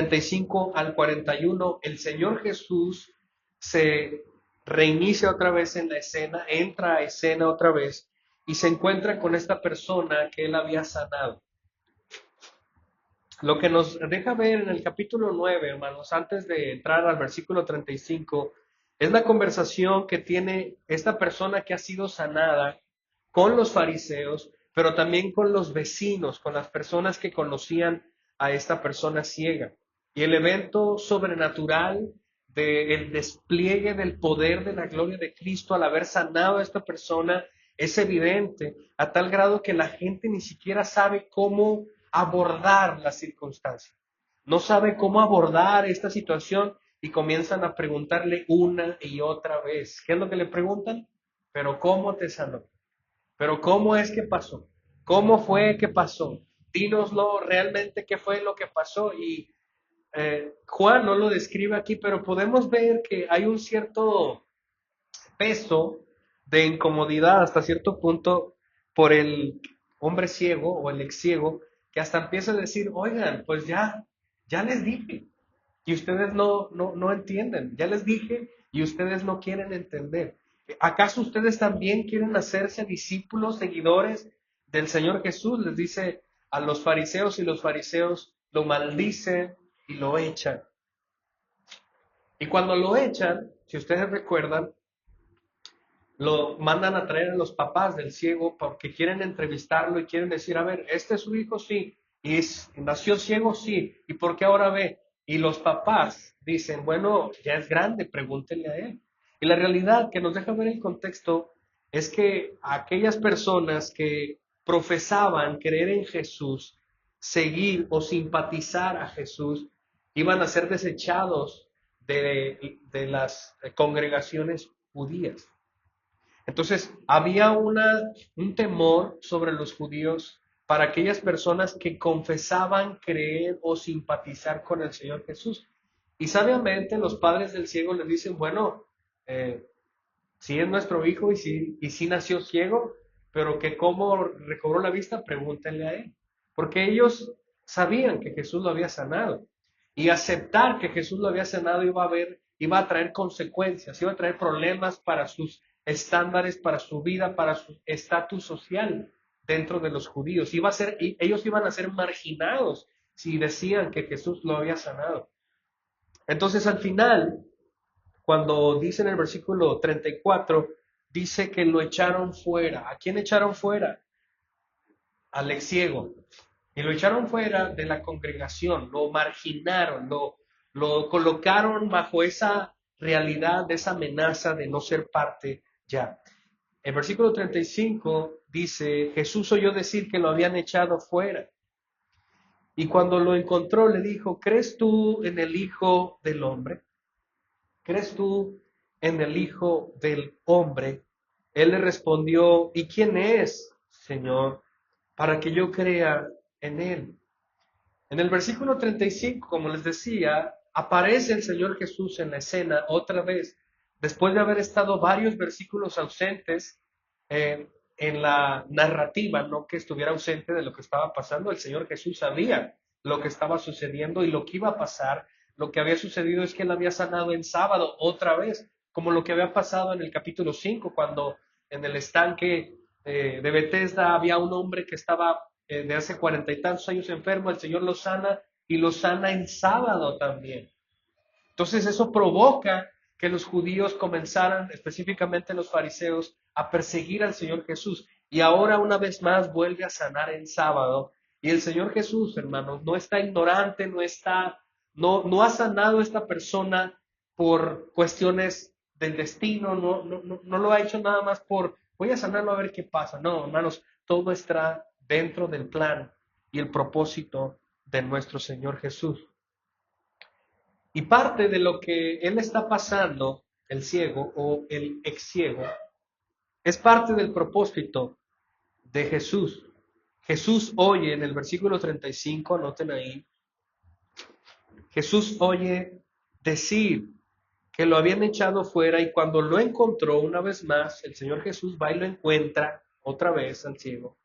35 al 41, el Señor Jesús se reinicia otra vez en la escena, entra a escena otra vez y se encuentra con esta persona que él había sanado. Lo que nos deja ver en el capítulo 9, hermanos, antes de entrar al versículo 35, es la conversación que tiene esta persona que ha sido sanada con los fariseos, pero también con los vecinos, con las personas que conocían a esta persona ciega. Y el evento sobrenatural del despliegue del poder de la gloria de Cristo al haber sanado a esta persona es evidente, a tal grado que la gente ni siquiera sabe cómo abordar la circunstancia. No sabe cómo abordar esta situación y comienzan a preguntarle una y otra vez. ¿Qué es lo que le preguntan? ¿Pero cómo te sanó? ¿Pero cómo es que pasó? ¿Cómo fue que pasó? Dínoslo realmente qué fue lo que pasó. Y Juan no lo describe aquí, pero podemos ver que hay un cierto peso de incomodidad hasta cierto punto por el hombre ciego o el ex ciego, que hasta empieza a decir, oigan, pues ya les dije, y ustedes no entienden, ya les dije y ustedes no quieren entender. ¿Acaso ustedes también quieren hacerse discípulos, seguidores del Señor Jesús? Les dice a los fariseos, y los fariseos lo maldicen y lo echan. Y cuando lo echan, si ustedes recuerdan, lo mandan a traer a los papás del ciego porque quieren entrevistarlo y quieren decir, a ver, ¿este es su hijo? Sí. ¿Y nació ciego? Sí. ¿Y por qué ahora ve? Y los papás dicen, bueno, ya es grande, pregúntenle a él. Y la realidad que nos deja ver el contexto es que aquellas personas que profesaban creer en Jesús, seguir o simpatizar a Jesús, iban a ser desechados de las congregaciones judías. Entonces, había un temor sobre los judíos para aquellas personas que confesaban creer o simpatizar con el Señor Jesús. Y sabiamente los padres del ciego les dicen, bueno, si es nuestro hijo y si nació ciego, pero que cómo recobró la vista, pregúntenle a él. Porque ellos sabían que Jesús lo había sanado. Y aceptar que Jesús lo había sanado iba a traer consecuencias, iba a traer problemas para sus estándares, para su vida, para su estatus social dentro de los judíos. Ellos iban a ser marginados si decían que Jesús lo había sanado. Entonces, al final, cuando dice en el versículo 34, dice que lo echaron fuera. ¿A quién echaron fuera? Al ex ciego. Y lo echaron fuera de la congregación, lo marginaron, lo colocaron bajo esa realidad, de esa amenaza de no ser parte ya. El versículo 35 dice, Jesús oyó decir que lo habían echado fuera. Y cuando lo encontró le dijo, ¿crees tú en el Hijo del Hombre? ¿Crees tú en el Hijo del Hombre? Él le respondió, ¿y quién es, Señor, para que yo crea en él? En el versículo 35, como les decía, aparece el Señor Jesús en la escena otra vez, después de haber estado varios versículos ausentes en la narrativa, no que estuviera ausente de lo que estaba pasando. El Señor Jesús sabía lo que estaba sucediendo y lo que iba a pasar. Lo que había sucedido es que él había sanado en sábado otra vez, como lo que había pasado en el capítulo 5, cuando en el estanque de Betesda había un hombre que estaba de hace 40 y tantos años enfermo, el Señor lo sana y lo sana en sábado también. Entonces eso provoca que los judíos comenzaran, específicamente los fariseos, a perseguir al Señor Jesús. Y ahora una vez más vuelve a sanar en sábado. Y el Señor Jesús, hermanos, no está ignorante, no ha sanado a esta persona por cuestiones del destino, no lo ha hecho nada más por, voy a sanarlo a ver qué pasa. No, hermanos, todo está dentro del plan y el propósito de nuestro Señor Jesús. Y parte de lo que él está pasando, el ciego o el ex ciego, es parte del propósito de Jesús. Jesús oye en el versículo 35, anoten ahí, Jesús oye decir que lo habían echado fuera y cuando lo encontró una vez más, el Señor Jesús va y lo encuentra otra vez al ciego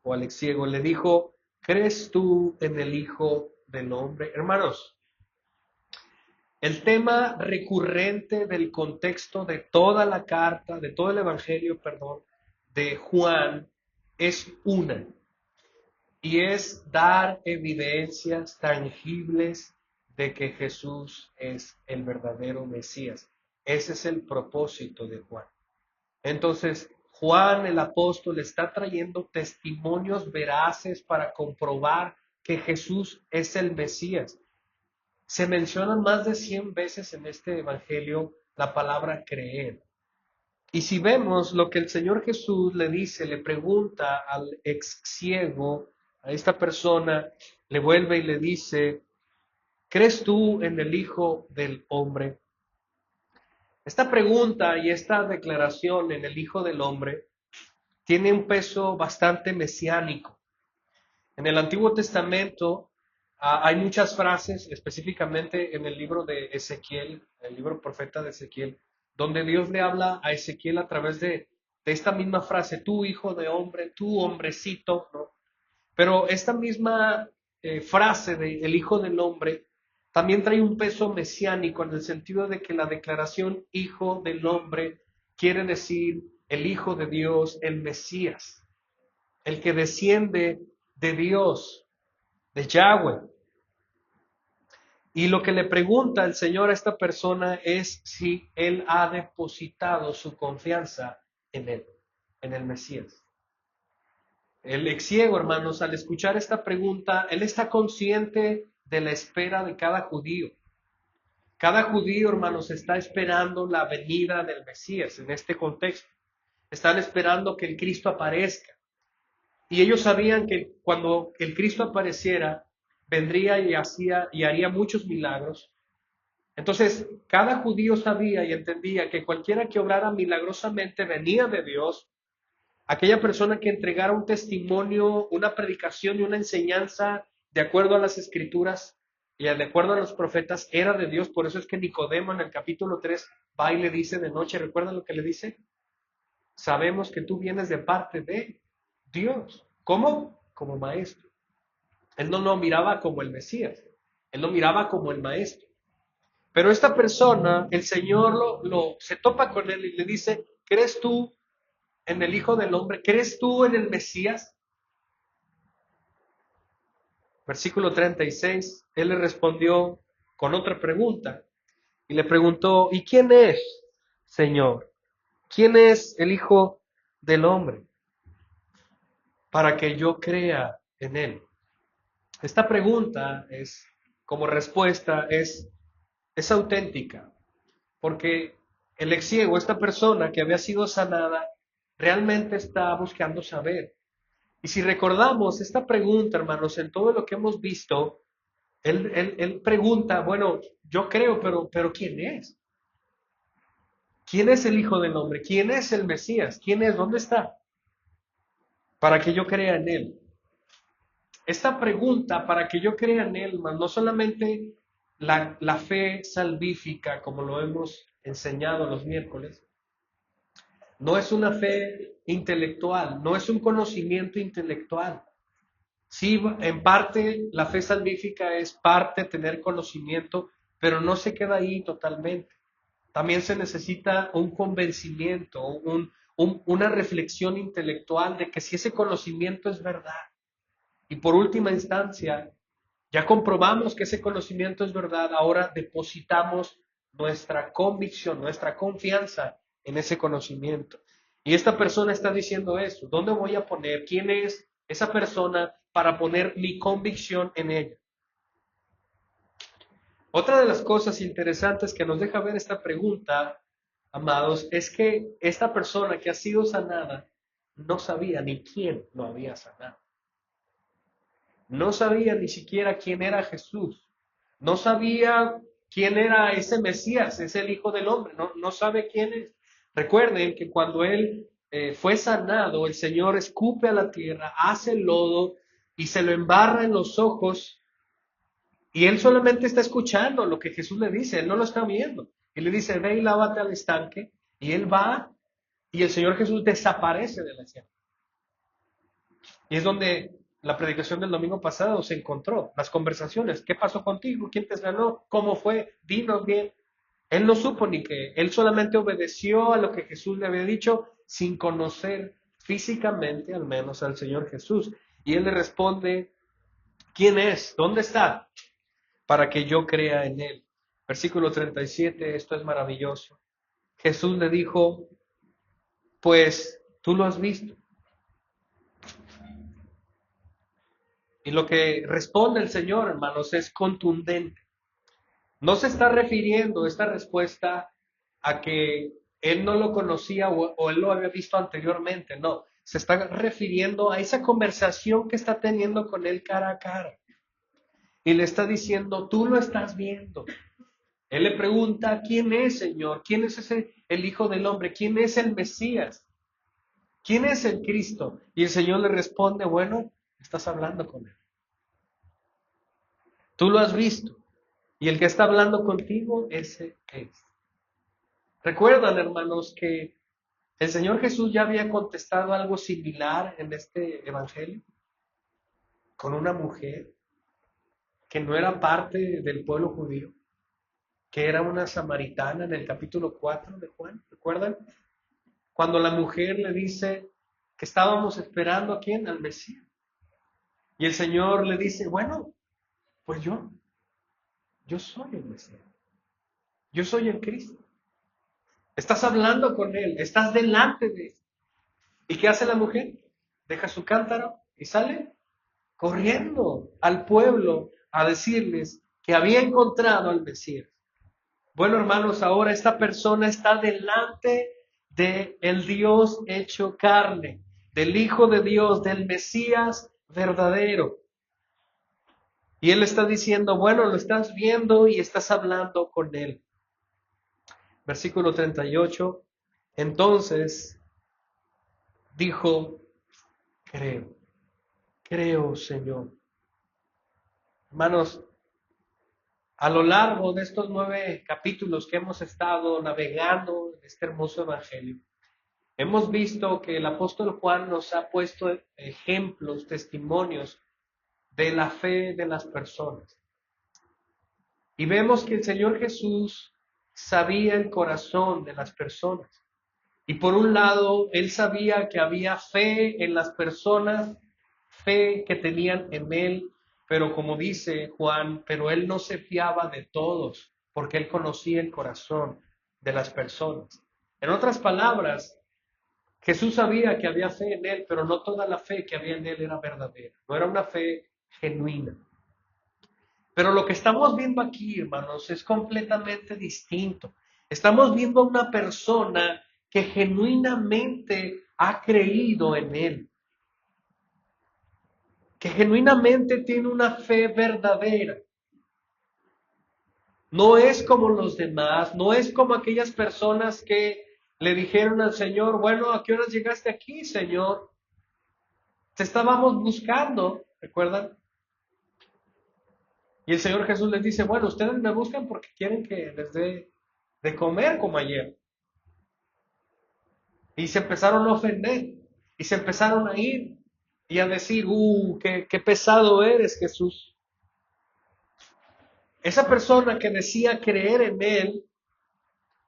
o al ex ciego. Le dijo, ¿crees tú en el Hijo del Hombre. Hermanos, el tema recurrente del contexto de toda la carta, de todo el Evangelio, perdón, de Juan, es una, y es dar evidencias tangibles de que Jesús es el verdadero Mesías. Ese es el propósito de Juan. Entonces, Juan el apóstol está trayendo testimonios veraces para comprobar que Jesús es el Mesías. Se menciona más de 100 veces en este evangelio la palabra creer. Y si vemos lo que el Señor Jesús le dice, le pregunta al ex ciego, a esta persona, le vuelve y le dice, ¿crees tú en el Hijo del Hombre? Esta pregunta y esta declaración en el Hijo del Hombre tiene un peso bastante mesiánico. En el Antiguo Testamento hay muchas frases, específicamente en el libro de Ezequiel, el libro profeta de Ezequiel, donde Dios le habla a Ezequiel a través de esta misma frase, tú hijo de hombre, tú hombrecito, ¿no? Pero esta misma frase de el hijo del hombre también trae un peso mesiánico en el sentido de que la declaración hijo del hombre quiere decir el hijo de Dios, el Mesías, el que desciende de Dios, de Yahweh. Y lo que le pregunta el Señor a esta persona es si él ha depositado su confianza en él, en el Mesías. El ex ciego, hermanos, al escuchar esta pregunta, él está consciente de la espera de cada judío. Cada judío, hermanos, está esperando la venida del Mesías en este contexto. Están esperando que el Cristo aparezca. Y ellos sabían que cuando el Cristo apareciera, vendría y haría muchos milagros. Entonces, cada judío sabía y entendía que cualquiera que obrara milagrosamente venía de Dios. Aquella persona que entregara un testimonio, una predicación y una enseñanza de acuerdo a las escrituras y de acuerdo a los profetas era de Dios. Por eso es que Nicodemo en el capítulo 3 va y le dice de noche, ¿recuerdan lo que le dice? Sabemos que tú vienes de parte de Dios. ¿Cómo? Como maestro. Él no lo miraba como el Mesías, él lo miraba como el maestro. Pero esta persona, el Señor se topa con él y le dice, ¿crees tú en el Hijo del Hombre? ¿Crees tú en el Mesías? Versículo 36, él le respondió con otra pregunta y le preguntó, ¿y quién es, Señor? ¿Quién es el Hijo del Hombre? Para que yo crea en él. Esta pregunta como respuesta, es auténtica, porque el ex ciego, esta persona que había sido sanada, realmente está buscando saber. Y si recordamos esta pregunta, hermanos, en todo lo que hemos visto, él pregunta, bueno, yo creo, pero ¿quién es? ¿Quién es el Hijo del Hombre? ¿Quién es el Mesías? ¿Quién es? ¿Dónde está? Para que yo crea en él. Esta pregunta, para que yo crea en él, hermanos, no solamente la fe salvífica, como lo hemos enseñado los miércoles, no es una fe intelectual, no es un conocimiento intelectual. Sí, en parte la fe salvífica es parte tener conocimiento, pero no se queda ahí totalmente. También se necesita un convencimiento, una reflexión intelectual de que si ese conocimiento es verdad. Y por última instancia, ya comprobamos que ese conocimiento es verdad, ahora depositamos nuestra convicción, nuestra confianza en ese conocimiento. Y esta persona está diciendo eso. ¿Dónde voy a poner? ¿Quién es esa persona para poner mi convicción en ella? Otra de las cosas interesantes que nos deja ver esta pregunta, amados, es que esta persona que ha sido sanada no sabía ni quién lo había sanado. No sabía ni siquiera quién era Jesús. No sabía quién era ese Mesías, es el Hijo del Hombre. No sabe quién es. Recuerden que cuando él fue sanado, el Señor escupe a la tierra, hace el lodo y se lo embarra en los ojos. Y él solamente está escuchando lo que Jesús le dice, él no lo está viendo. Y le dice, ve y lávate al estanque. Y él va y el Señor Jesús desaparece de la escena. Y es donde la predicación del domingo pasado se encontró, las conversaciones, ¿qué pasó contigo? ¿Quién te ganó? ¿Cómo fue? Dinos bien. Él no supo ni qué, él solamente obedeció a lo que Jesús le había dicho sin conocer físicamente al menos al Señor Jesús. Y él le responde, ¿quién es? ¿Dónde está? Para que yo crea en él. Versículo 37, esto es maravilloso. Jesús le dijo, pues tú lo has visto. Y lo que responde el Señor, hermanos, es contundente. No se está refiriendo esta respuesta a que él no lo conocía o él lo había visto anteriormente, no. Se está refiriendo a esa conversación que está teniendo con él cara a cara. Y le está diciendo, tú lo estás viendo. Él le pregunta, ¿quién es, Señor? ¿Quién es el Hijo del Hombre? ¿Quién es el Mesías? ¿Quién es el Cristo? Y el Señor le responde, bueno, estás hablando con él. Tú lo has visto. Y el que está hablando contigo, ese es. Recuerdan, hermanos, que el Señor Jesús ya había contestado algo similar en este evangelio con una mujer que no era parte del pueblo judío, que era una samaritana en el capítulo 4 de Juan. ¿Recuerdan? Cuando la mujer le dice que estábamos esperando a quién, al Mesías. Y el Señor le dice, bueno, pues yo soy el Mesías. Yo soy el Cristo. Estás hablando con él, estás delante de él. ¿Y qué hace la mujer? Deja su cántaro y sale corriendo al pueblo a decirles que había encontrado al Mesías. Bueno, hermanos, ahora esta persona está delante de el Dios hecho carne, del Hijo de Dios, del Mesías verdadero. Y él está diciendo, bueno, lo estás viendo y estás hablando con él. Versículo 38. Entonces dijo, creo, Señor. Hermanos, a lo largo de estos 9 capítulos que hemos estado navegando en este hermoso evangelio, hemos visto que el apóstol Juan nos ha puesto ejemplos, testimonios de la fe de las personas. Y vemos que el Señor Jesús sabía el corazón de las personas. Y por un lado, él sabía que había fe en las personas, fe que tenían en él, pero como dice Juan, pero él no se fiaba de todos, porque él conocía el corazón de las personas. En otras palabras, Jesús sabía que había fe en él, pero no toda la fe que había en él era verdadera, no era una fe genuina. Pero lo que estamos viendo aquí, hermanos, es completamente distinto. Estamos viendo a una persona que genuinamente ha creído en él, que genuinamente tiene una fe verdadera. No es como los demás, no es como aquellas personas que le dijeron al Señor, bueno, ¿a qué horas llegaste aquí, Señor? Te estábamos buscando, ¿recuerdan? Y el Señor Jesús les dice, bueno, ustedes me buscan porque quieren que les dé de comer como ayer. Y se empezaron a ofender, y se empezaron a ir, y a decir, qué pesado eres, Jesús. Esa persona que decía creer en él,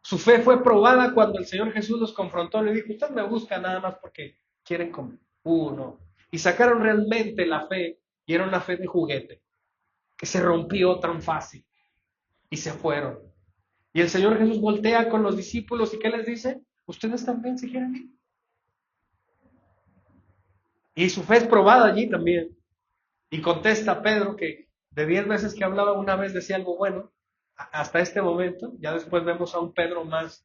su fe fue probada cuando el Señor Jesús los confrontó. Le dijo, usted me busca nada más porque quieren comer. No. Y sacaron realmente la fe, y era una fe de juguete, que se rompió tan fácil, y se fueron. Y el Señor Jesús voltea con los discípulos, ¿y qué les dice? Ustedes también se quieren ir. Y su fe es probada allí también. Y contesta Pedro que de 10 veces que hablaba, una vez decía algo bueno, hasta este momento. Ya después vemos a un Pedro más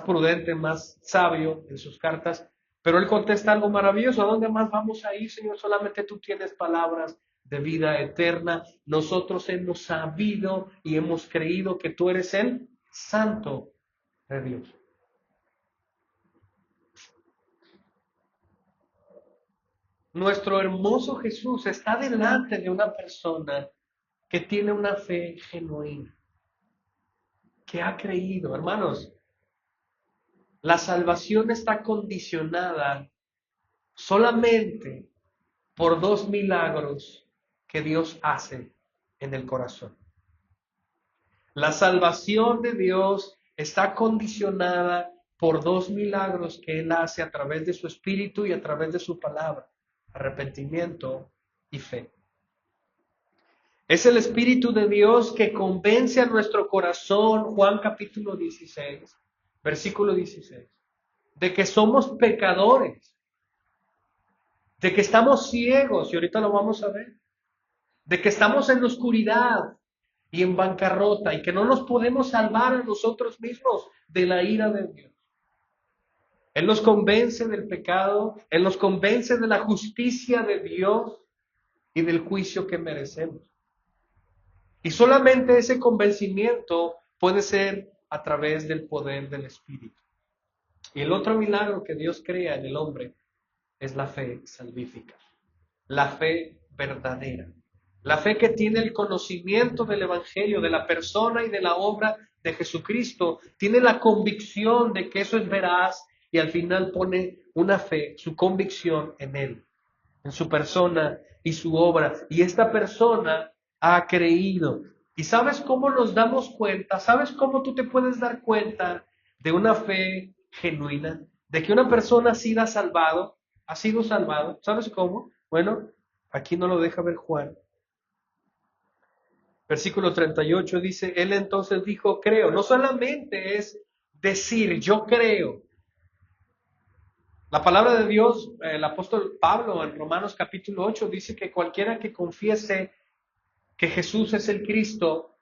prudente, más sabio en sus cartas. Pero él contesta algo maravilloso. ¿A dónde más vamos a ir, Señor? Solamente tú tienes palabras de vida eterna. Nosotros hemos sabido y hemos creído que tú eres el Santo de Dios. Nuestro hermoso Jesús está delante de una persona que tiene una fe genuina, que ha creído. Hermanos, la salvación está condicionada solamente por dos milagros que Dios hace en el corazón. La salvación de Dios está condicionada por dos milagros que Él hace a través de su Espíritu y a través de su palabra: arrepentimiento y fe. Es el Espíritu de Dios que convence a nuestro corazón, Juan capítulo 16, versículo 16, de que somos pecadores, de que estamos ciegos, y ahorita lo vamos a ver, de que estamos en la oscuridad y en bancarrota y que no nos podemos salvar a nosotros mismos de la ira de Dios. Él nos convence del pecado, Él nos convence de la justicia de Dios y del juicio que merecemos. Y solamente ese convencimiento puede ser a través del poder del Espíritu. Y el otro milagro que Dios crea en el hombre es la fe salvífica, la fe verdadera, la fe que tiene el conocimiento del Evangelio, de la persona y de la obra de Jesucristo, tiene la convicción de que eso es veraz y al final pone una fe, su convicción en Él, en su persona y su obra. Y esta persona ha creído. ¿Y sabes cómo nos damos cuenta? ¿Sabes cómo tú te puedes dar cuenta de una fe genuina? De que una persona ha sido salvado, ¿Sabes cómo? Bueno, aquí no lo deja ver Juan. Versículo 38 dice, Él entonces dijo, creo. No solamente es decir, yo creo. La palabra de Dios, el apóstol Pablo en Romanos capítulo 8 dice que cualquiera que confiese que Jesús es el Cristo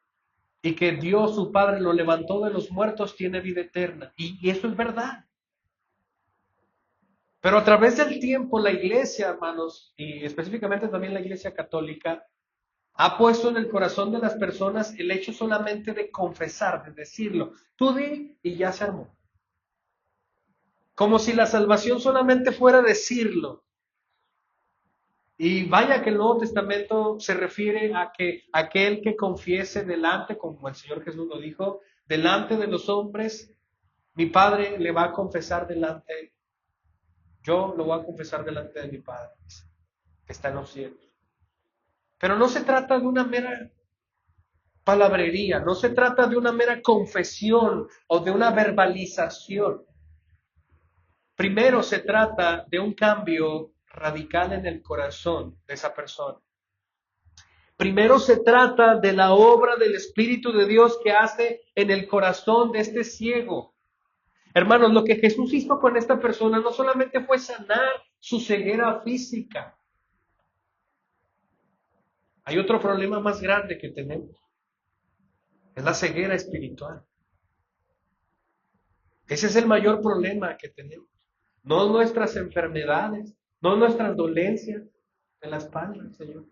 y que Dios su Padre lo levantó de los muertos tiene vida eterna. Y eso es verdad. Pero a través del tiempo la iglesia, hermanos, y específicamente también la iglesia católica, ha puesto en el corazón de las personas el hecho solamente de confesar, de decirlo. Tú di y ya se armó. Como si la salvación solamente fuera decirlo. Y vaya que el Nuevo Testamento se refiere a que aquel que confiese delante, como el Señor Jesús lo dijo, delante de los hombres, mi Padre le va a confesar delante, yo lo voy a confesar delante de mi Padre, que está en los cielos. Pero no se trata de una mera palabrería, no se trata de una mera confesión o de una verbalización. Primero se trata de un cambio radical en el corazón de esa persona. Primero se trata de la obra del Espíritu de Dios que hace en el corazón de este ciego. Hermanos, lo que Jesús hizo con esta persona no solamente fue sanar su ceguera física. Hay otro problema más grande que tenemos. Es la ceguera espiritual. Ese es el mayor problema que tenemos. No nuestras enfermedades, no nuestras dolencias de la espalda, Señor.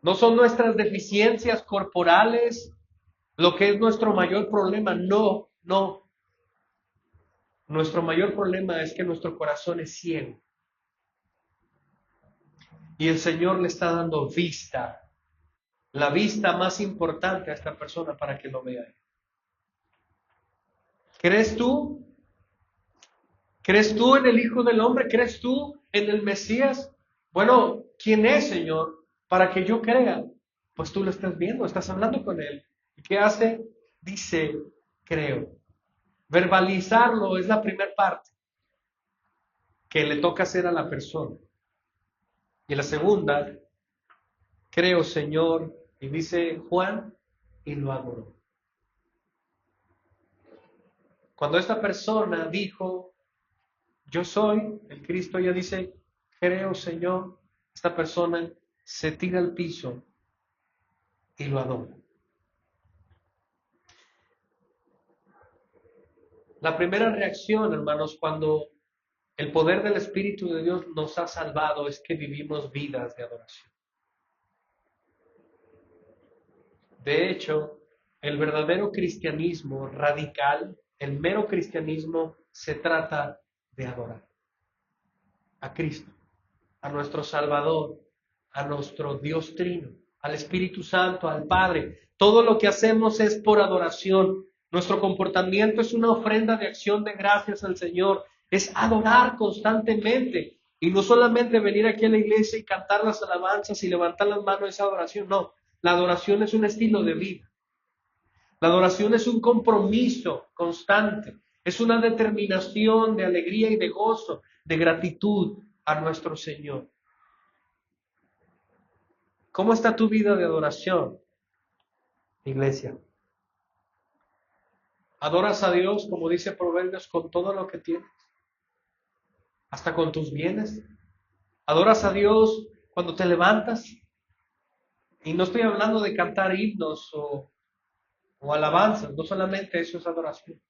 No son nuestras deficiencias corporales lo que es nuestro mayor problema. No, no. Nuestro mayor problema es que nuestro corazón es ciego. Y el Señor le está dando vista, la vista más importante a esta persona para que lo vea. ¿Crees tú? ¿Crees tú en el Hijo del Hombre? ¿Crees tú en el Mesías? Bueno, ¿quién es, Señor? Para que yo crea. Pues tú lo estás viendo, estás hablando con Él. ¿Y qué hace? Dice, creo. Verbalizarlo es la primera parte que le toca hacer a la persona. Y la segunda, creo, Señor, y dice Juan, y lo adoró. Cuando esta persona dijo, yo soy el Cristo, ella dice, creo, Señor, esta persona se tira al piso y lo adora. La primera reacción, hermanos, cuando el poder del Espíritu de Dios nos ha salvado es que vivimos vidas de adoración. De hecho, el verdadero cristianismo radical, el mero cristianismo, se trata de adorar a Cristo, a nuestro Salvador, a nuestro Dios Trino, al Espíritu Santo, al Padre. Todo lo que hacemos es por adoración. Nuestro comportamiento es una ofrenda de acción de gracias al Señor. Es adorar constantemente. Y no solamente venir aquí a la iglesia y cantar las alabanzas y levantar las manos, esa adoración, no. La adoración es un estilo de vida. La adoración es un compromiso constante, es una determinación de alegría y de gozo, de gratitud a nuestro Señor. ¿Cómo está tu vida de adoración, iglesia? ¿Adoras a Dios, como dice Proverbios, con todo lo que tienes? ¿Hasta con tus bienes? ¿Adoras a Dios cuando te levantas? Y no estoy hablando de cantar himnos o alabanzas, no solamente eso es adoración.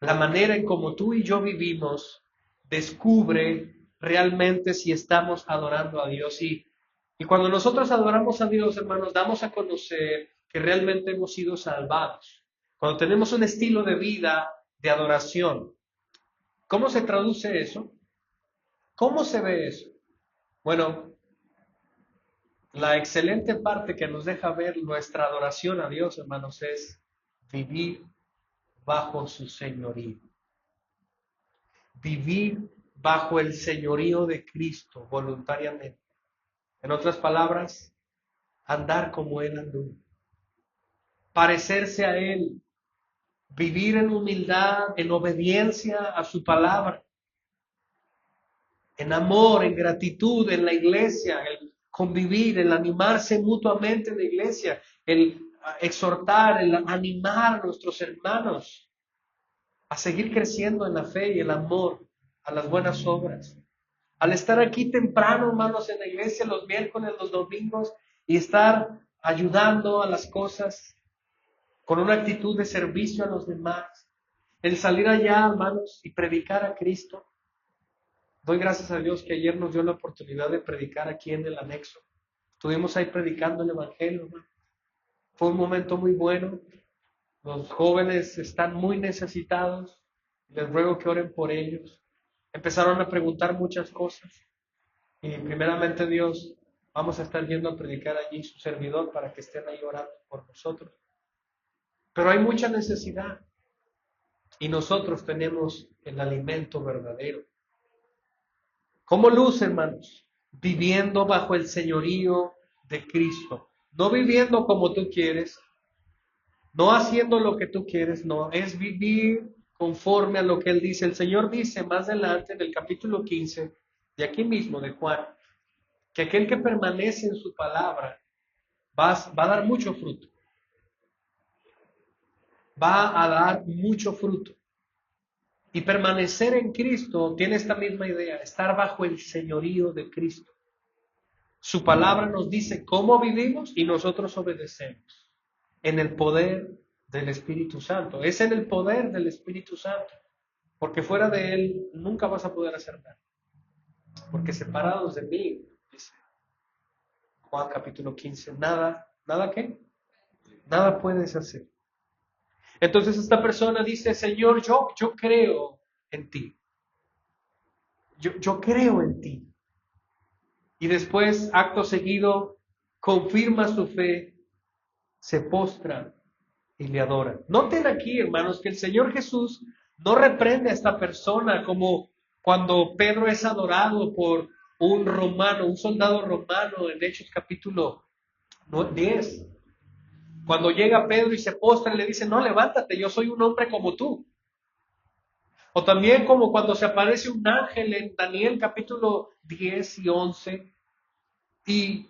La manera en como tú y yo vivimos descubre realmente si estamos adorando a Dios. Y cuando nosotros adoramos a Dios, hermanos, damos a conocer que realmente hemos sido salvados. Cuando tenemos un estilo de vida de adoración, ¿cómo se traduce eso? ¿Cómo se ve eso? Bueno, la excelente parte que nos deja ver nuestra adoración a Dios, hermanos, es vivir bajo su señorío. Vivir bajo el señorío de Cristo voluntariamente. En otras palabras, andar como Él andó. Parecerse a Él. Vivir en humildad, en obediencia a su palabra. En amor, en gratitud en la iglesia, el convivir, el animarse mutuamente en la iglesia, el exhortar, el animar a nuestros hermanos a seguir creciendo en la fe y el amor, a las buenas obras. Al estar aquí temprano, hermanos, en la iglesia los miércoles, los domingos, y estar ayudando a las cosas con una actitud de servicio a los demás. El salir allá, hermanos, y predicar a Cristo. Doy gracias a Dios que ayer nos dio la oportunidad de predicar aquí en el anexo. Estuvimos ahí predicando el Evangelio, hermano. Fue un momento muy bueno. Los jóvenes están muy necesitados. Les ruego que oren por ellos. Empezaron a preguntar muchas cosas. Y primeramente Dios, vamos a estar yendo a predicar allí su servidor para que estén ahí orando por nosotros. Pero hay mucha necesidad. Y nosotros tenemos el alimento verdadero. ¿Cómo luce, hermanos? Viviendo bajo el señorío de Cristo. No viviendo como tú quieres, no haciendo lo que tú quieres, no, es vivir conforme a lo que Él dice. El Señor dice más adelante en el capítulo 15, de aquí mismo, de Juan, que aquel que permanece en su palabra va a dar mucho fruto. Va a dar mucho fruto. Y permanecer en Cristo tiene esta misma idea, estar bajo el señorío de Cristo. Su palabra nos dice cómo vivimos y nosotros obedecemos. En el poder del Espíritu Santo. Es en el poder del Espíritu Santo. Porque fuera de Él nunca vas a poder hacer nada. Porque separados de mí, dice Juan capítulo 15, ¿nada qué? Nada puedes hacer. Entonces esta persona dice, Señor, yo creo en ti. Yo creo en ti. Y después, acto seguido, confirma su fe, se postra y le adora. Noten aquí, hermanos, que el Señor Jesús no reprende a esta persona como cuando Pedro es adorado por un romano, un soldado romano en Hechos capítulo 10. Cuando llega Pedro y se postra y le dice, no, levántate, yo soy un hombre como tú. O también como cuando se aparece un ángel en Daniel capítulo 10 y 11 y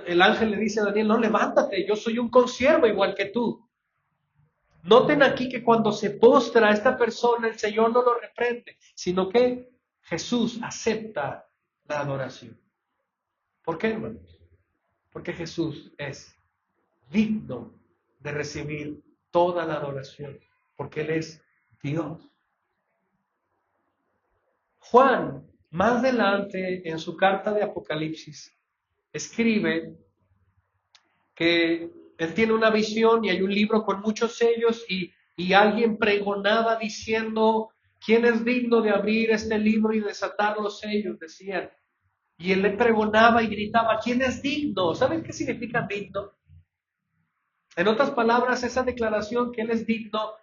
el ángel le dice a Daniel, no, levántate, yo soy un consiervo igual que tú. Noten aquí que cuando se postra a esta persona, el Señor no lo reprende, sino que Jesús acepta la adoración. ¿Por qué, hermanos? Porque Jesús es digno de recibir toda la adoración, porque Él es Dios. Juan, más adelante en su carta de Apocalipsis, escribe que él tiene una visión y hay un libro con muchos sellos y alguien pregonaba diciendo, ¿quién es digno de abrir este libro y desatar los sellos? Decían. Y él le pregonaba y gritaba, ¿quién es digno? ¿Saben qué significa digno? En otras palabras, esa declaración que él es digno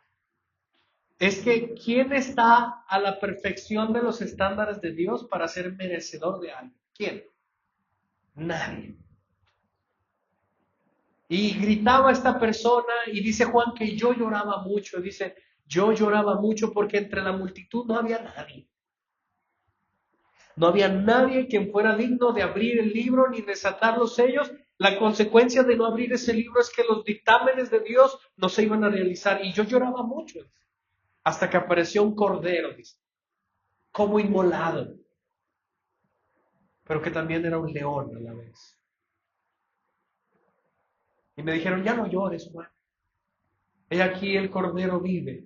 es que ¿quién está a la perfección de los estándares de Dios para ser merecedor de algo? ¿Quién? Nadie. Y gritaba esta persona y dice Juan que yo lloraba mucho. Dice, yo lloraba mucho porque entre la multitud no había nadie. No había nadie quien fuera digno de abrir el libro ni desatar los sellos. La consecuencia de no abrir ese libro es que los dictámenes de Dios no se iban a realizar. Y yo lloraba mucho hasta que apareció un cordero, dice, como inmolado, pero que también era un león a la vez. Y me dijeron, ya no llores, Juan. He aquí el cordero vive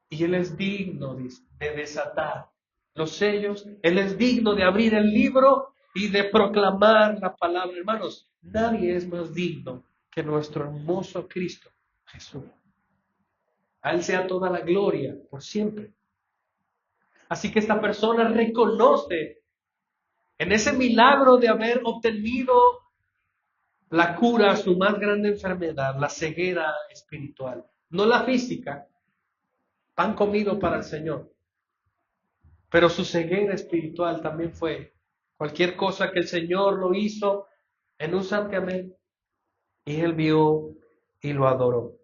y él es digno, dice, de desatar los sellos. Él es digno de abrir el libro y de proclamar la palabra. Hermanos, nadie es más digno que nuestro hermoso Cristo Jesús. A Él sea toda la gloria por siempre. Así que esta persona reconoce en ese milagro de haber obtenido la cura a su más grande enfermedad, la ceguera espiritual, no la física, pan comido para el Señor, pero su ceguera espiritual también fue cualquier cosa que el Señor lo hizo en un santiamén y él vio y lo adoró.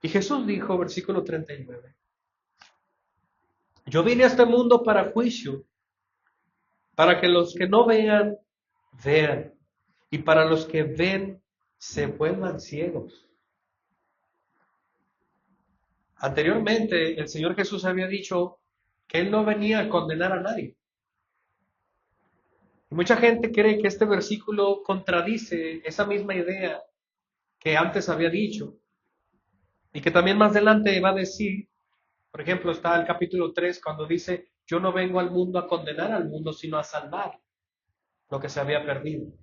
Y Jesús dijo, versículo 39, yo vine a este mundo para juicio, para que los que no vean, vean, y para los que ven, se vuelvan ciegos. Anteriormente, el Señor Jesús había dicho que Él no venía a condenar a nadie. Y mucha gente cree que este versículo contradice esa misma idea que antes había dicho y que también más adelante va a decir, por ejemplo, está el capítulo 3 cuando dice, yo no vengo al mundo a condenar al mundo, sino a salvar lo que se había perdido.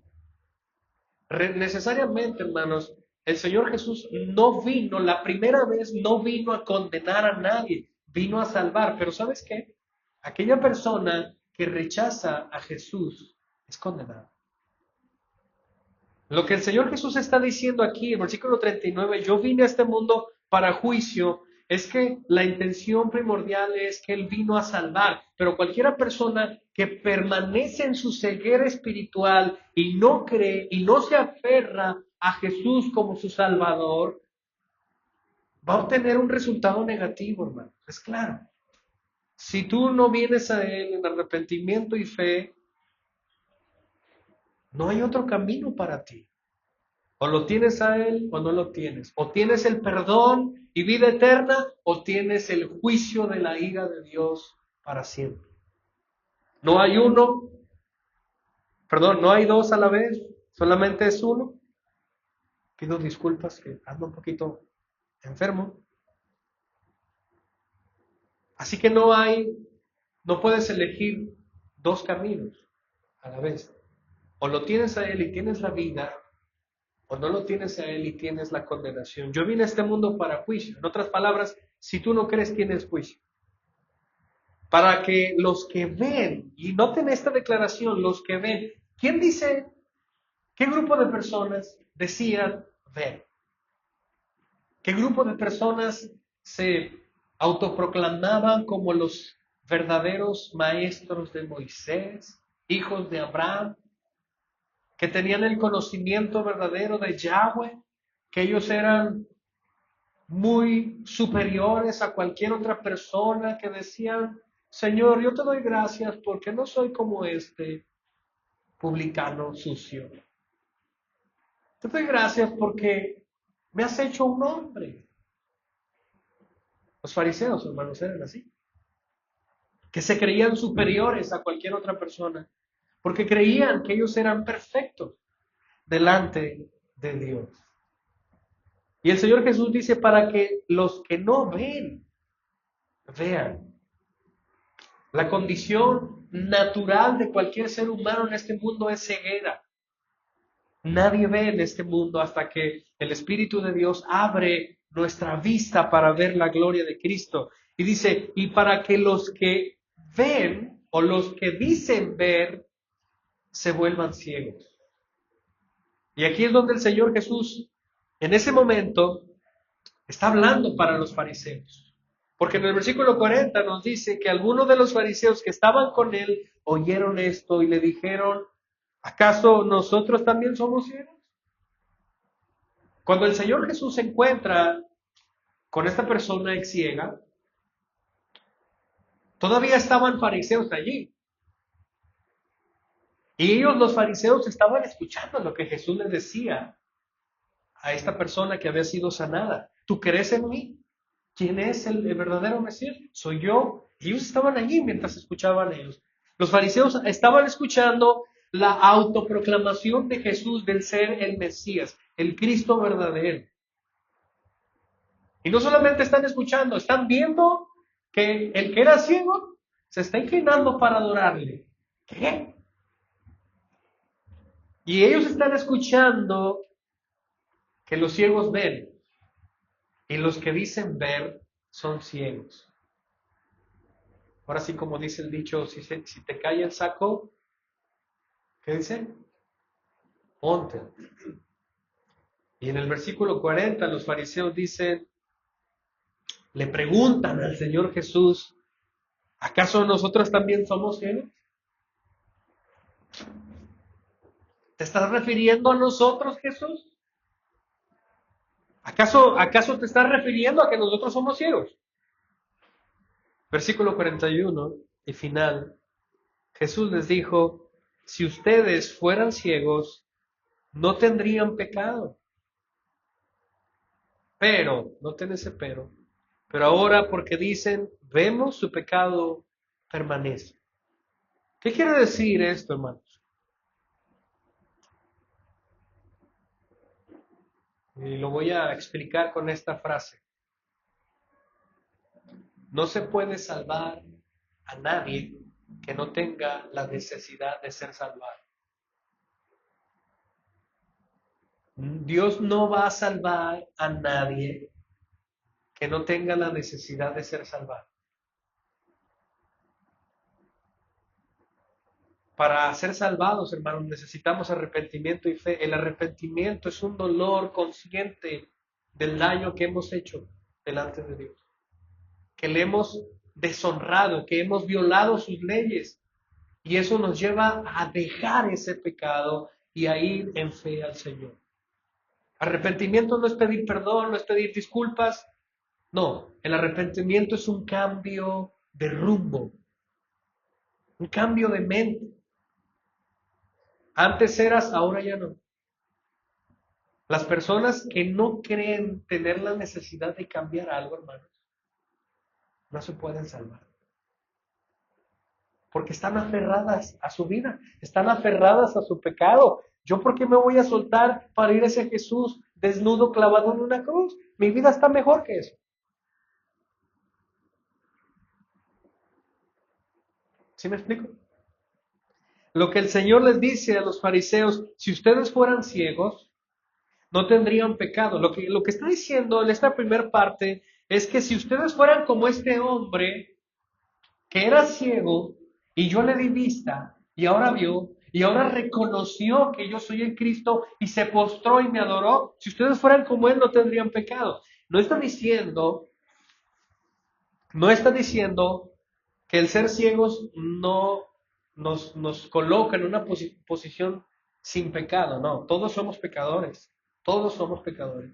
Necesariamente, hermanos, el Señor Jesús no vino, la primera vez no vino a condenar a nadie, vino a salvar. Pero ¿sabes qué? Aquella persona que rechaza a Jesús es condenada. Lo que el Señor Jesús está diciendo aquí, en versículo 39, yo vine a este mundo para juicio, es que la intención primordial es que Él vino a salvar, pero cualquiera persona que permanece en su ceguera espiritual y no cree y no se aferra a Jesús como su Salvador, va a obtener un resultado negativo, hermano, es claro. Si tú no vienes a Él en arrepentimiento y fe, no hay otro camino para ti. O lo tienes a Él o no lo tienes. O tienes el perdón y vida eterna o tienes el juicio de la ira de Dios para siempre. No hay uno, perdón, no hay dos a la vez, solamente es uno. Pido disculpas que ando un poquito enfermo. Así que no puedes elegir dos caminos a la vez. O lo tienes a Él y tienes la vida, o no lo tienes a Él y tienes la condenación. Yo vine a este mundo para juicio. En otras palabras, si tú no crees, tienes juicio. Para que los que ven, y noten esta declaración, los que ven, ¿quién dice, qué grupo de personas decían ver? ¿Qué grupo de personas se autoproclamaban como los verdaderos maestros de Moisés, hijos de Abraham, que tenían el conocimiento verdadero de Yahweh, que ellos eran muy superiores a cualquier otra persona, que decían, Señor, yo te doy gracias porque no soy como este publicano sucio. Te doy gracias porque me has hecho un hombre. Los fariseos, hermanos, eran así, que se creían superiores a cualquier otra persona, porque creían que ellos eran perfectos delante de Dios. Y el Señor Jesús dice, para que los que no ven, vean. La condición natural de cualquier ser humano en este mundo es ceguera. Nadie ve en este mundo hasta que el Espíritu de Dios abre nuestra vista para ver la gloria de Cristo. Y dice, y para que los que ven o los que dicen ver se vuelvan ciegos. Y aquí es donde el Señor Jesús, en ese momento, está hablando para los fariseos. Porque en el versículo 40 nos dice que algunos de los fariseos que estaban con él oyeron esto y le dijeron, ¿acaso nosotros también somos ciegos? Cuando el Señor Jesús se encuentra con esta persona ex ciega, todavía estaban fariseos allí. Y ellos, los fariseos, estaban escuchando lo que Jesús les decía a esta persona que había sido sanada. ¿Tú crees en mí? ¿Quién es el verdadero Mesías? Soy yo. Y ellos estaban allí mientras escuchaban ellos. Los fariseos estaban escuchando la autoproclamación de Jesús del ser el Mesías, el Cristo verdadero. Y no solamente están escuchando, están viendo que el que era ciego se está inclinando para adorarle. ¿Qué? Y ellos están escuchando que los ciegos ven y los que dicen ver son ciegos. Ahora sí, como dice el dicho, si te cae el saco, ¿qué dice? Ponte. Y en el versículo 40 los fariseos dicen, le preguntan al Señor Jesús, ¿acaso nosotros también somos ciegos? ¿Te estás refiriendo a nosotros, Jesús? ¿Acaso te estás refiriendo a que nosotros somos ciegos? Versículo 41 y final. Jesús les dijo, si ustedes fueran ciegos, no tendrían pecado. Pero, noten ese pero ahora porque dicen, vemos su pecado permanece. ¿Qué quiere decir esto, hermanos? Y lo voy a explicar con esta frase. No se puede salvar a nadie que no tenga la necesidad de ser salvado. Dios no va a salvar a nadie que no tenga la necesidad de ser salvado. Para ser salvados, hermanos, necesitamos arrepentimiento y fe. El arrepentimiento es un dolor consciente del daño que hemos hecho delante de Dios, que le hemos deshonrado, que hemos violado sus leyes. Y eso nos lleva a dejar ese pecado y a ir en fe al Señor. Arrepentimiento no es pedir perdón, no es pedir disculpas. No, el arrepentimiento es un cambio de rumbo, un cambio de mente. Antes eras, ahora ya no. Las personas que no creen tener la necesidad de cambiar algo, hermanos, no se pueden salvar. Porque están aferradas a su vida, están aferradas a su pecado. ¿Yo por qué me voy a soltar para ir a ese Jesús desnudo clavado en una cruz? Mi vida está mejor que eso. ¿Sí me explico? Lo que el Señor les dice a los fariseos, si ustedes fueran ciegos, no tendrían pecado. Lo que está diciendo en esta primera parte es que si ustedes fueran como este hombre que era ciego y yo le di vista y ahora vio y ahora reconoció que yo soy el Cristo y se postró y me adoró, si ustedes fueran como él no tendrían pecado. No está diciendo, no está diciendo que el ser ciegos no nos coloca en una posición sin pecado, no, todos somos pecadores, todos somos pecadores.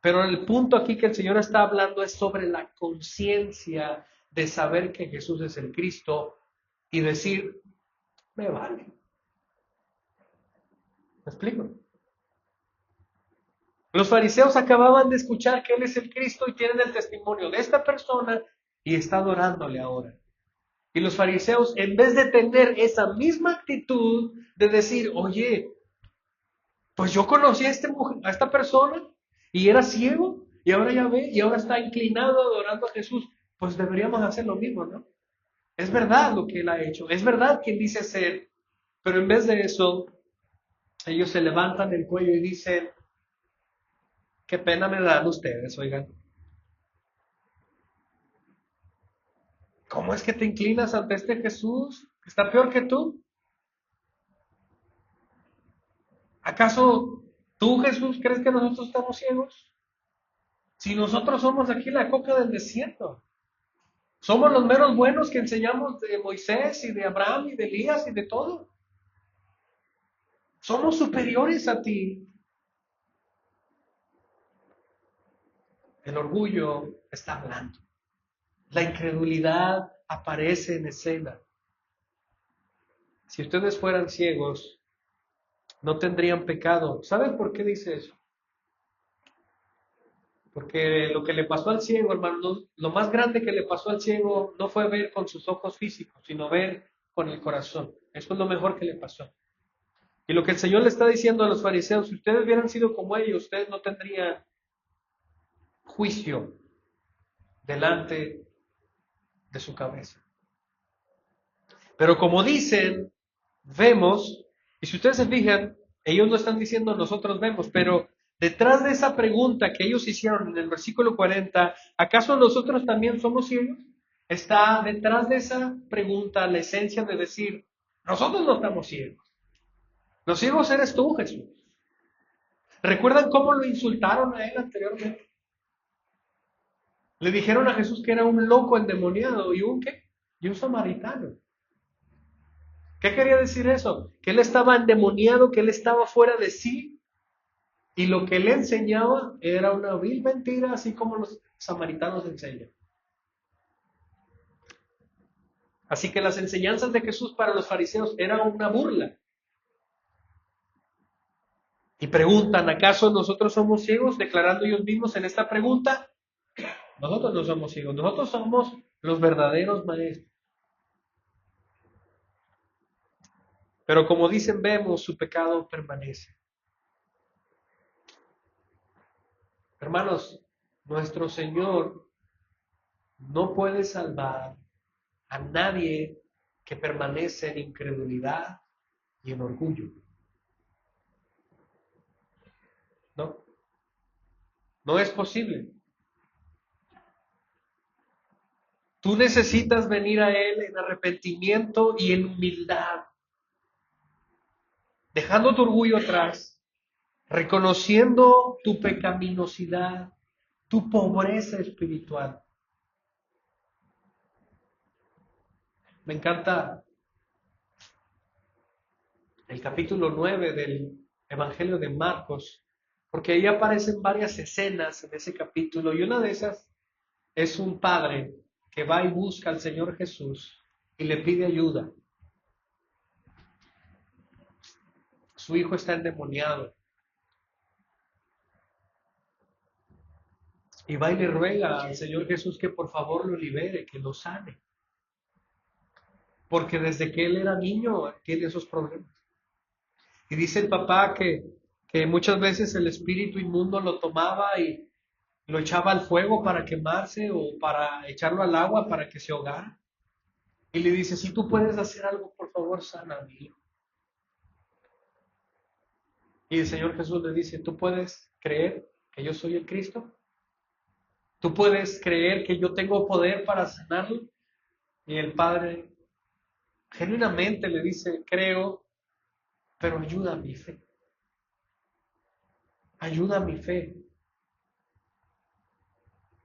Pero el punto aquí que el Señor está hablando es sobre la conciencia de saber que Jesús es el Cristo y decir, me vale. ¿Me explico? Los fariseos acababan de escuchar que Él es el Cristo y tienen el testimonio de esta persona y está adorándole ahora. Y los fariseos, en vez de tener esa misma actitud de decir, oye, pues yo conocí a esta persona y era ciego y ahora ya ve y ahora está inclinado adorando a Jesús, pues deberíamos hacer lo mismo, ¿no? Es verdad lo que él ha hecho, es verdad quien dice ser, pero en vez de eso, ellos se levantan el cuello y dicen, qué pena me dan ustedes, oigan. ¿Cómo es que te inclinas ante este Jesús que está peor que tú? ¿Acaso tú, Jesús, crees que nosotros estamos ciegos? Si nosotros somos aquí la coca del desierto. Somos los meros buenos que enseñamos de Moisés y de Abraham y de Elías y de todo. Somos superiores a ti. El orgullo está hablando. La incredulidad aparece en escena. Si ustedes fueran ciegos, no tendrían pecado. ¿Saben por qué dice eso? Porque lo que le pasó al ciego, hermano, lo más grande que le pasó al ciego no fue ver con sus ojos físicos, sino ver con el corazón. Eso es lo mejor que le pasó. Y lo que el Señor le está diciendo a los fariseos, si ustedes hubieran sido como ellos, ustedes no tendrían juicio delante de su cabeza. Pero como dicen, vemos, y si ustedes se fijan, ellos no están diciendo nosotros vemos, pero detrás de esa pregunta que ellos hicieron en el versículo 40, ¿acaso nosotros también somos ciegos? Está detrás de esa pregunta la esencia de decir, nosotros no estamos ciegos. Los ciegos eres tú, Jesús. ¿Recuerdan cómo lo insultaron a él anteriormente? Le dijeron a Jesús que era un loco endemoniado y un ¿qué? Y un samaritano. ¿Qué quería decir eso? Que él estaba endemoniado, que él estaba fuera de sí y lo que él enseñaba era una vil mentira, así como los samaritanos enseñan. Así que las enseñanzas de Jesús para los fariseos eran una burla. Y preguntan, ¿acaso nosotros somos ciegos? Declarando ellos mismos en esta pregunta, nosotros no somos ciegos, nosotros somos los verdaderos maestros. Pero como dicen, vemos, su pecado permanece. Hermanos, nuestro Señor no puede salvar a nadie que permanece en incredulidad y en orgullo. ¿No? No es posible. Tú necesitas venir a Él en arrepentimiento y en humildad, dejando tu orgullo atrás, reconociendo tu pecaminosidad, tu pobreza espiritual. Me encanta el capítulo 9 del Evangelio de Marcos, porque ahí aparecen varias escenas en ese capítulo y una de esas es un padre que va y busca al Señor Jesús y le pide ayuda. Su hijo está endemoniado y va y le ruega al Señor Jesús que por favor lo libere, que lo sane, porque desde que él era niño tiene esos problemas. Y dice el papá que muchas veces el espíritu inmundo lo tomaba y lo echaba al fuego para quemarse o para echarlo al agua para que se ahogara. Y le dice, si tú puedes hacer algo, por favor, sana a mi hijo. Y el Señor Jesús le dice, ¿tú puedes creer que yo soy el Cristo? ¿Tú puedes creer que yo tengo poder para sanarlo? Y el Padre genuinamente le dice, creo, pero ayuda a mi fe. Ayuda a mi fe.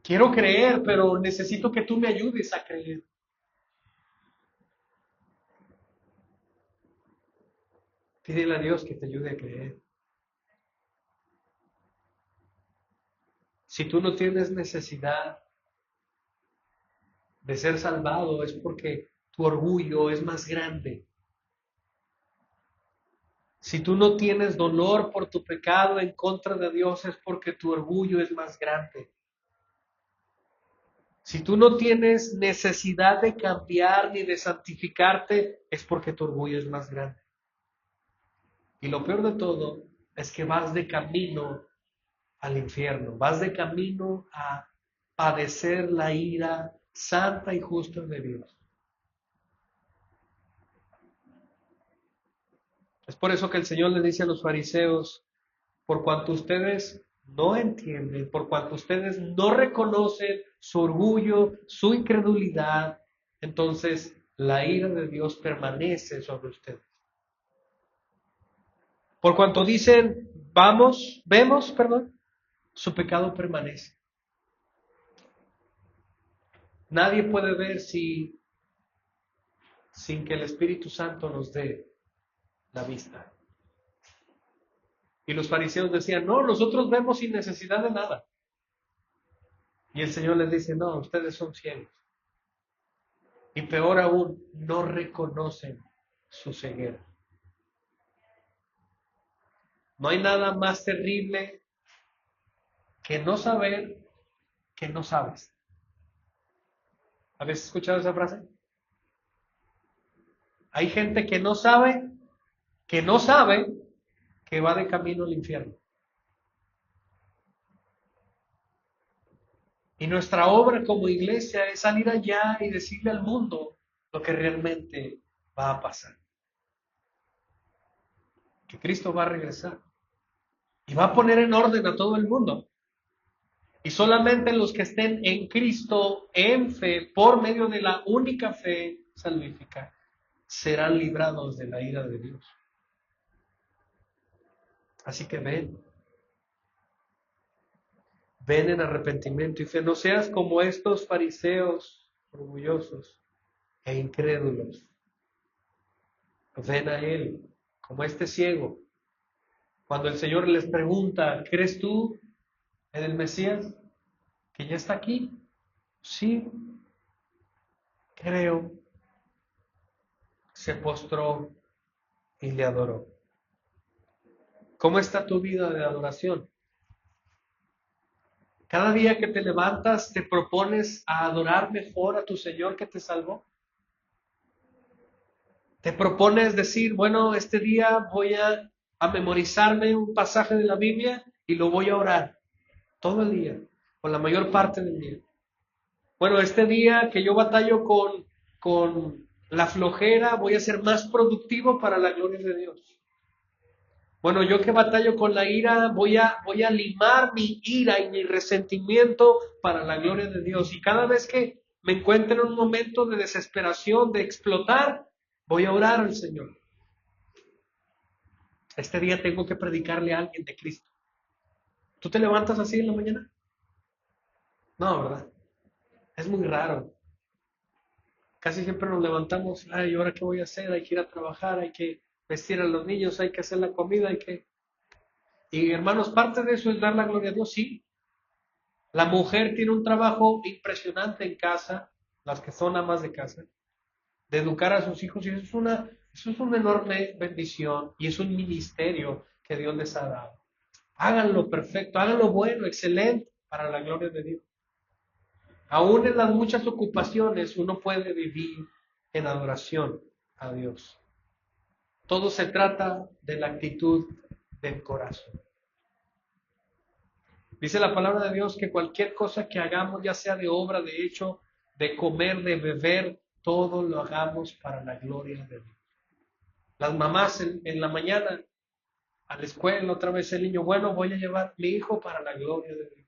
Quiero creer, pero necesito que tú me ayudes a creer. Pídele a Dios que te ayude a creer. Si tú no tienes necesidad de ser salvado, es porque tu orgullo es más grande. Si tú no tienes dolor por tu pecado en contra de Dios, es porque tu orgullo es más grande. Si tú no tienes necesidad de cambiar ni de santificarte, es porque tu orgullo es más grande. Y lo peor de todo es que vas de camino al infierno, vas de camino a padecer la ira santa y justa de Dios. Es por eso que el Señor le dice a los fariseos, por cuanto ustedes no entienden, por cuanto ustedes no reconocen su orgullo, su incredulidad, entonces la ira de Dios permanece sobre ustedes. Por cuanto dicen, su pecado permanece. Nadie puede ver sin que el Espíritu Santo nos dé la vista. Y los fariseos decían, no, nosotros vemos sin necesidad de nada. Y el Señor les dice, no, ustedes son ciegos. Y peor aún, no reconocen su ceguera. No hay nada más terrible que no saber que no sabes. ¿Habéis escuchado esa frase? Hay gente que no sabe que va de camino al infierno. Y nuestra obra como iglesia es salir allá y decirle al mundo lo que realmente va a pasar. Que Cristo va a regresar y va a poner en orden a todo el mundo. Y solamente los que estén en Cristo, en fe, por medio de la única fe salvífica, serán librados de la ira de Dios. Así que ven en arrepentimiento y fe. No seas como estos fariseos orgullosos e incrédulos. Ven a Él, como este ciego. Cuando el Señor les pregunta, ¿crees tú en el Mesías que ya está aquí? Sí, creo. Se postró y le adoró. ¿Cómo está tu vida de adoración? Cada día que te levantas, ¿te propones a adorar mejor a tu Señor que te salvó? ¿Te propones decir, bueno, este día voy a memorizarme un pasaje de la Biblia y lo voy a orar todo el día, o la mayor parte del día? Bueno, este día que yo batallo con la flojera, voy a ser más productivo para la gloria de Dios. Bueno, yo que batallo con la ira, voy a limar mi ira y mi resentimiento para la gloria de Dios. Y cada vez que me encuentro en un momento de desesperación, de explotar, voy a orar al Señor. Este día tengo que predicarle a alguien de Cristo. ¿Tú te levantas así en la mañana? No, ¿verdad? Es muy raro. Casi siempre nos levantamos, ay, ¿ahora qué voy a hacer? Hay que ir a trabajar, hay que vestir a los niños, hay que hacer la comida, hay que... Y hermanos, parte de eso es dar la gloria a Dios, sí. La mujer tiene un trabajo impresionante en casa, las que son amas de casa, de educar a sus hijos, y eso es una enorme bendición y es un ministerio que Dios les ha dado. Háganlo perfecto, háganlo bueno, excelente, para la gloria de Dios. Aún en las muchas ocupaciones uno puede vivir en adoración a Dios. Todo se trata de la actitud del corazón. Dice la palabra de Dios que cualquier cosa que hagamos, ya sea de obra, de hecho, de comer, de beber, todo lo hagamos para la gloria de Dios. Las mamás en la mañana a la escuela, otra vez el niño, bueno, voy a llevar a mi hijo para la gloria de Dios.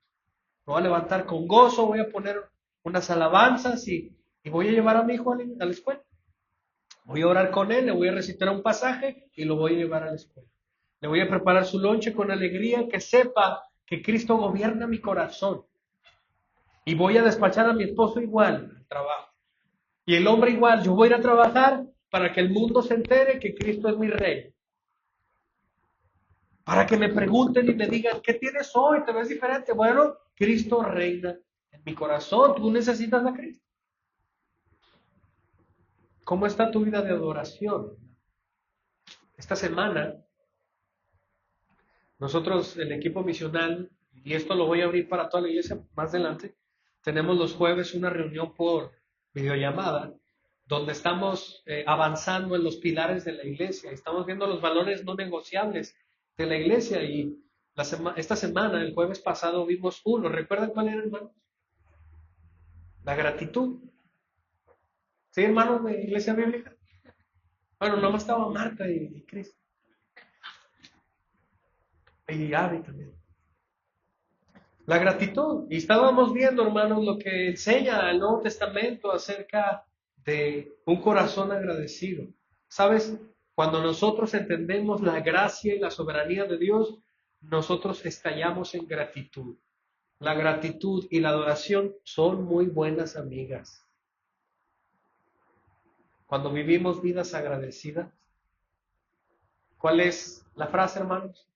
Me voy a levantar con gozo, voy a poner unas alabanzas y voy a llevar a mi hijo a la escuela. Voy a orar con él, le voy a recitar un pasaje y lo voy a llevar a la escuela. Le voy a preparar su lonche con alegría, que sepa que Cristo gobierna mi corazón. Y voy a despachar a mi esposo igual al trabajo. Y el hombre igual, yo voy a ir a trabajar para que el mundo se entere que Cristo es mi rey. Para que me pregunten y me digan, ¿qué tienes hoy? ¿Te ves diferente? Bueno, Cristo reina en mi corazón. Tú necesitas a Cristo. ¿Cómo está tu vida de adoración? Esta semana, nosotros, el equipo misional, y esto lo voy a abrir para toda la iglesia más adelante, tenemos los jueves una reunión por videollamada, donde estamos avanzando en los pilares de la iglesia. Estamos viendo los valores no negociables de la iglesia y esta semana, el jueves pasado, vimos uno. ¿Recuerdan cuál era, hermanos? La gratitud. ¿Sí, hermanos de Iglesia Bíblica? Bueno, nomás estaba Marta y Cristo. Y Abby también. La gratitud. Y estábamos viendo, hermanos, lo que enseña el Nuevo Testamento acerca de un corazón agradecido. ¿Sabes? Cuando nosotros entendemos la gracia y la soberanía de Dios, nosotros estallamos en gratitud. La gratitud y la adoración son muy buenas amigas. Cuando vivimos vidas agradecidas, ¿cuál es la frase, hermanos?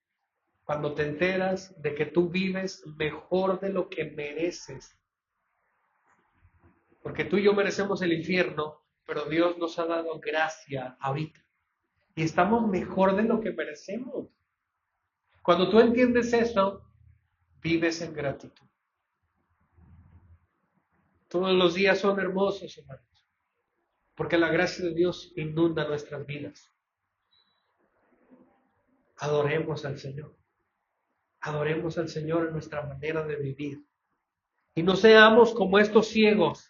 Cuando te enteras de que tú vives mejor de lo que mereces. Porque tú y yo merecemos el infierno, pero Dios nos ha dado gracia ahorita. Y estamos mejor de lo que merecemos. Cuando tú entiendes eso, vives en gratitud. Todos los días son hermosos, hermanos, porque la gracia de Dios inunda nuestras vidas. Adoremos al Señor. Adoremos al Señor en nuestra manera de vivir. Y no seamos como estos ciegos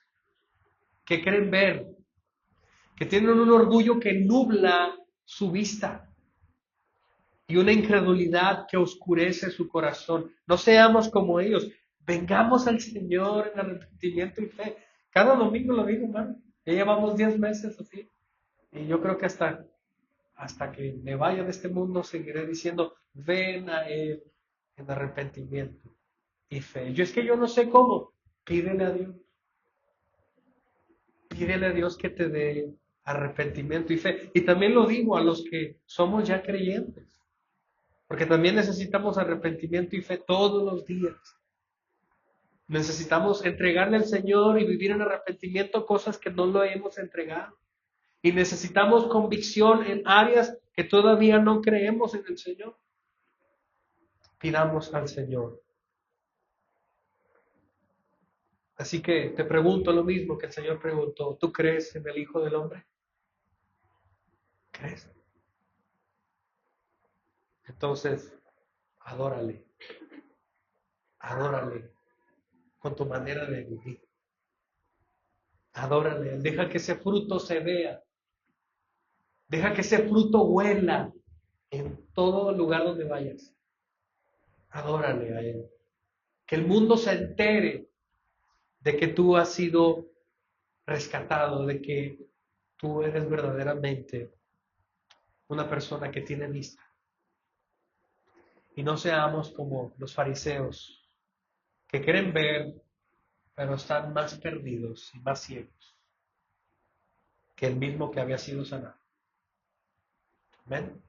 que creen ver, que tienen un orgullo que nubla su vista y una incredulidad que oscurece su corazón. No seamos como ellos. Vengamos al Señor en arrepentimiento y fe. Cada domingo lo digo, hermano. Ya llevamos 10 meses así. Y yo creo que hasta que me vaya de este mundo seguiré diciendo, ven a Él en arrepentimiento y fe. Yo es que yo no sé cómo. Pídele a Dios. Pídele a Dios que te dé arrepentimiento y fe. Y también lo digo a los que somos ya creyentes. Porque también necesitamos arrepentimiento y fe todos los días. Necesitamos entregarle al Señor y vivir en arrepentimiento cosas que no lo hemos entregado. Y necesitamos convicción en áreas que todavía no creemos en el Señor. Pidamos al Señor. Así que te pregunto lo mismo que el Señor preguntó. ¿Tú crees en el Hijo del Hombre? ¿Crees? Entonces, adórale. Adórale con tu manera de vivir. Adórale. Deja que ese fruto se vea. Deja que ese fruto huela en todo lugar donde vayas. Adórale a Él. Que el mundo se entere de que tú has sido rescatado, de que tú eres verdaderamente una persona que tiene vista. Y no seamos como los fariseos, que quieren ver, pero están más perdidos y más ciegos que el mismo que había sido sanado. Amén.